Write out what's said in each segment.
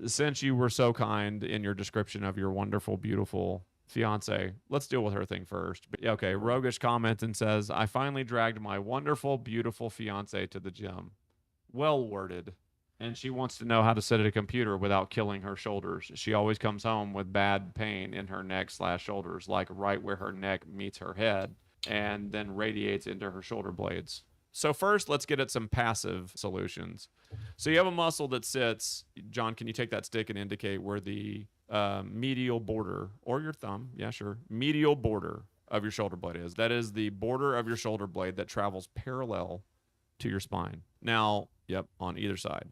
since you were so kind in your description of your wonderful, beautiful fiance, let's deal with her thing first. But, yeah, okay, Roguish comments and says, I finally dragged my wonderful, beautiful fiance to the gym. Well worded. And she wants to know how to sit at a computer without killing her shoulders. She always comes home with bad pain in her neck/shoulders, like right where her neck meets her head, and then radiates into her shoulder blades. So first, let's get at some passive solutions. So you have a muscle that sits. John, can you take that stick and indicate where the medial border, or your thumb, yeah, sure, medial border of your shoulder blade is? That is the border of your shoulder blade that travels parallel to your spine. Now, yep, on either side.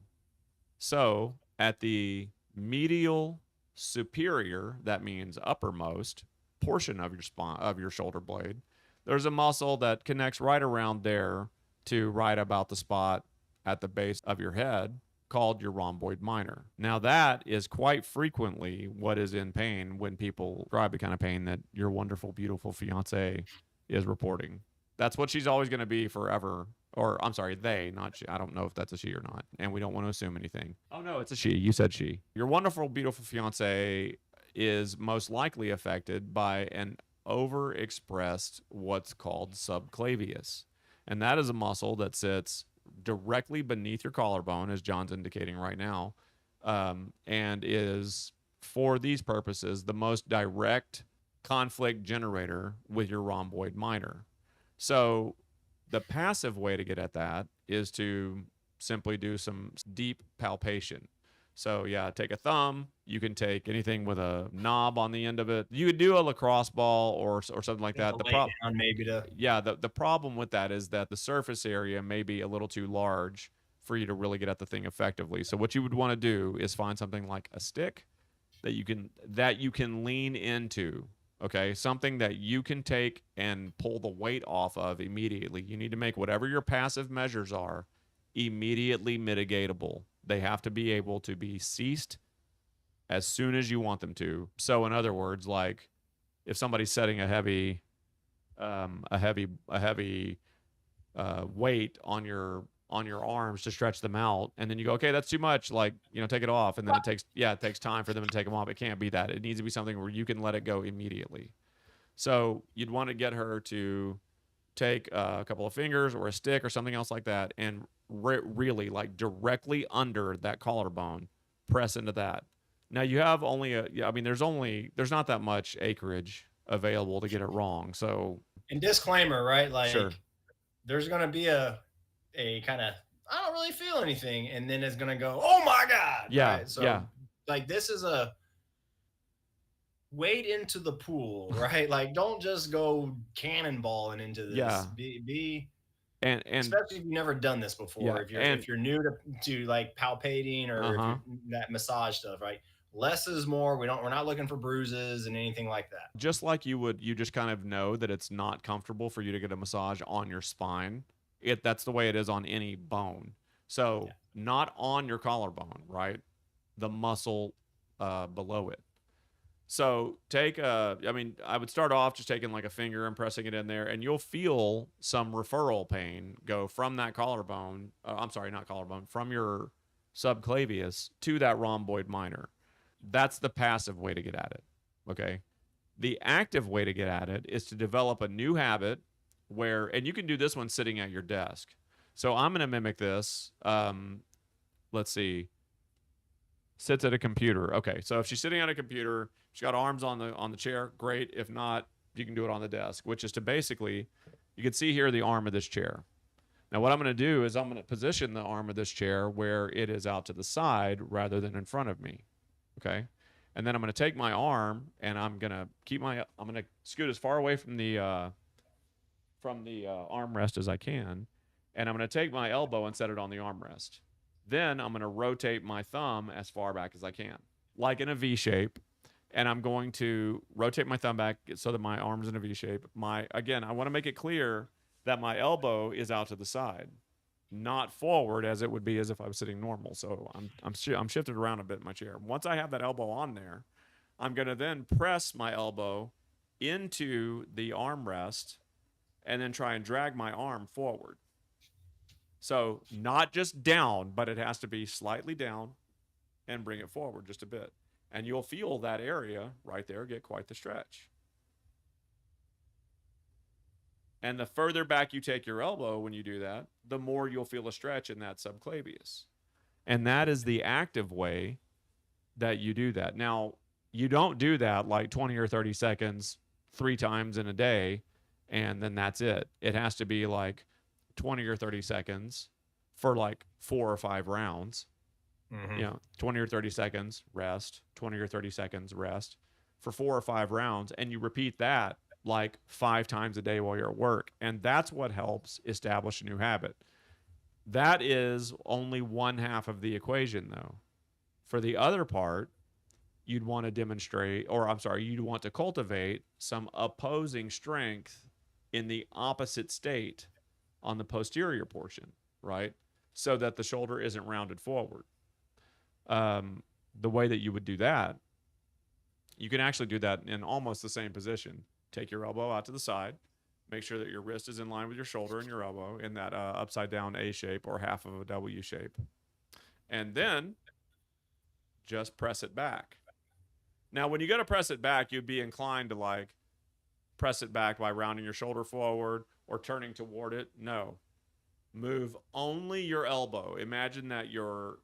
So at the medial superior, that means uppermost portion of your spine, of your shoulder blade, there's a muscle that connects right around there to right about the spot at the base of your head called your rhomboid minor. Now that is quite frequently what is in pain when people describe the kind of pain that your wonderful, beautiful fiance is reporting. That's what she's always going to be forever. Or I'm sorry, they, not she. I don't know if that's a she or not, and we don't want to assume anything. Oh no, it's a she. You said she. Your wonderful, beautiful fiance is most likely affected by an overexpressed what's called subclavius, and that is a muscle that sits directly beneath your collarbone, as John's indicating right now, and is, for these purposes, the most direct conflict generator with your rhomboid minor. So the passive way to get at that is to simply do some deep palpation. So yeah, take a thumb. You can take anything with a knob on the end of it. You could do a lacrosse ball or something like that. Down maybe to. Yeah, the problem with that is that the surface area may be a little too large for you to really get at the thing effectively. So what you would want to do is find something like a stick that you can lean into. Okay, something that you can take and pull the weight off of immediately. You need to make whatever your passive measures are immediately mitigatable. They have to be able to be ceased as soon as you want them to. So in other words, like if somebody's setting a heavy weight on your arms to stretch them out, and then you go, okay, that's too much, like, take it off, and then it takes time for them to take them off. It can't be that. It needs to be something where you can let it go immediately. So you'd want to get her to take a couple of fingers or a stick or something else like that, and really, like, directly under that collarbone, press into that. Now you have only there's not that much acreage available to get it wrong. So, and disclaimer, right? Like, sure, there's gonna be a kind of, I don't really feel anything, and then it's gonna go, oh my god, yeah, right? So yeah, like, this is a wade into the pool, right? Like, don't just go cannonballing into this. yeah, Be and especially if you've never done this before. yeah, If you're new to like palpating, or if you're that massage stuff, right? Less is more. We're not looking for bruises and anything like that. just like you just kind of know that it's not comfortable for you to get a massage on your spine. That's the way it is on any bone. So not on your collarbone, right? The muscle below it. So I would start off just taking like a finger and pressing it in there, and you'll feel some referral pain go from that collarbone. I'm sorry, not collarbone, from your subclavius to that rhomboid minor. That's the passive way to get at it. Okay. The active way to get at it is to develop a new habit and you can do this one sitting at your desk. So I'm going to mimic this. Let's see. Sits at a computer. Okay. So if she's sitting at a computer, she's got arms on the chair. Great. If not, you can do it on the desk, which is to basically, you can see here the arm of this chair. Now what I'm going to do is I'm going to position the arm of this chair where it is out to the side rather than in front of me. Okay. And then I'm going to take my arm and I'm going to scoot as far away from the armrest as I can. And I'm going to take my elbow and set it on the armrest. Then I'm going to rotate my thumb as far back as I can, like in a V shape. And I'm going to rotate my thumb back so that my arm's in a V shape. Again, I want to make it clear that my elbow is out to the side, not forward as it would be as if I was sitting normal. So I'm shifted around a bit in my chair. Once I have that elbow on there, I'm going to then press my elbow into the armrest and then try and drag my arm forward. So not just down, but it has to be slightly down and bring it forward just a bit. And you'll feel that area right there get quite the stretch. And the further back you take your elbow when you do that, the more you'll feel a stretch in that subclavius. And that is the active way that you do that. Now, you don't do that like 20 or 30 seconds 3 times in a day, and then that's it. It has to be like 20 or 30 seconds for like 4 or 5 rounds. 20 or 30 seconds, rest, 20 or 30 seconds, rest for 4 or 5 rounds. And you repeat that like 5 times a day while you're at work. And that's what helps establish a new habit. That is only one half of the equation, though. For the other part, you'd want to demonstrate, or I'm sorry, you'd want to cultivate some opposing strength in the opposite state on the posterior portion, right? So that the shoulder isn't rounded forward. The way that you would do that, you can actually do that in almost the same position. Take your elbow out to the side, make sure that your wrist is in line with your shoulder and your elbow in that upside down A shape or half of a W shape. And then just press it back. Now, when you go to press it back, you'd be inclined to like press it back by rounding your shoulder forward or turning toward it. No, move only your elbow. Imagine that your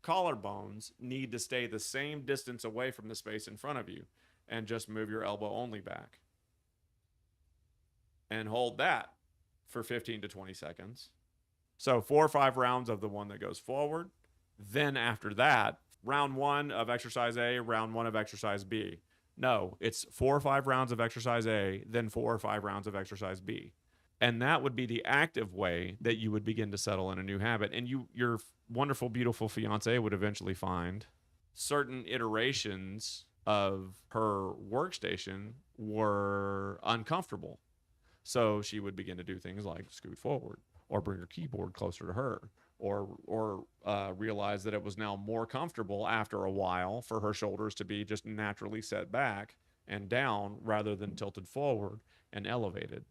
collarbones need to stay the same distance away from the space in front of you, and just move your elbow only back. And hold that for 15 to 20 seconds. So 4 or 5 rounds of the one that goes forward. Then after that, round 1 of exercise A, round 1 of exercise B. No, it's 4 or 5 rounds of exercise A, then 4 or 5 rounds of exercise B. And that would be the active way that you would begin to settle in a new habit. And your wonderful, beautiful fiance would eventually find certain iterations of her workstation were uncomfortable. So she would begin to do things like scoot forward or bring her keyboard closer to her, or realize that it was now more comfortable after a while for her shoulders to be just naturally set back and down rather than tilted forward and elevated.